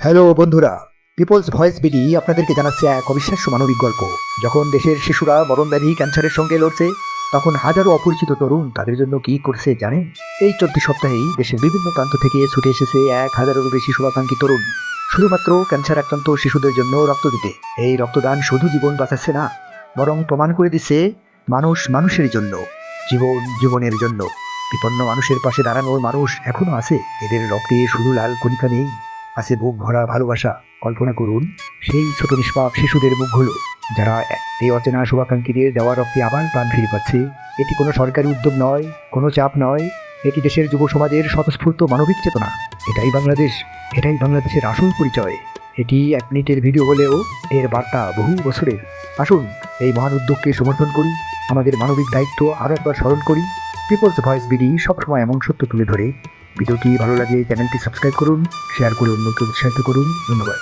Hello বন্ধুরা, people's voice BD আপনাদেরকে জানাচ্ছে এক অবিশ্বাস্য মানবিক গল্প। যখন দেশের শিশুরা মরণব্যাধি ক্যান্সারের সঙ্গে লড়ছে, তখন হাজারো অপরিচিত তরুণ তাদের জন্য কি করছে জানেন? এই চলতি সপ্তাহেই দেশের বিভিন্ন প্রান্ত থেকে ছুটে এসেছে 1,000-এরও বেশি শুভাকাঙ্ক্ষী তরুণ, শুধুমাত্র ক্যান্সার আক্রান্ত শিশুদের জন্য রক্ত দিতে। এই রক্তদান শুধু জীবন বাঁচাচ্ছে না, বরং প্রমাণ করে দিচ্ছে মানুষ মানুষের জন্য, জীবন জীবনের জন্য। বিপন্ন মানুষের পাশে দাঁড়ানোর মানুষ এখনো আছে। এদের রক্তে শুধু লাল কণিকা নেই, আছে বুক ভরা ভালোবাসা। কল্পনা করুন সেই ছোট নিষ্পাপ শিশুদের মুখগুলো, যারা এই অচেনা শুভাকাঙ্ক্ষীদের দেওয়া রক্তে আবার প্রাণ ফিরে পাচ্ছে। এটি কোনো সরকারি উদ্যোগ নয়, কোনো চাপ নয়, এটি দেশের যুব সমাজের স্বতঃস্ফূর্ত মানবিক চেতনা। এটাই বাংলাদেশ, এটাই বাংলাদেশের আসল পরিচয়। এটি 1 মিনিটের ভিডিও হলেও এর বার্তা বহু বছরের। আসুন এই মহান উদ্যোগকে সমর্থন করি, আমাদের মানবিক দায়িত্ব আরও একবার স্মরণ করি। পিপলস ভয়েস বিডি সবসময় এমন সত্য তুলে ধরে। ভিডিওটি ভালো লাগলে চ্যানেলটি সাবস্ক্রাইব করুন, শেয়ার করে অন্যকে উৎসাহিত করুন। ধন্যবাদ।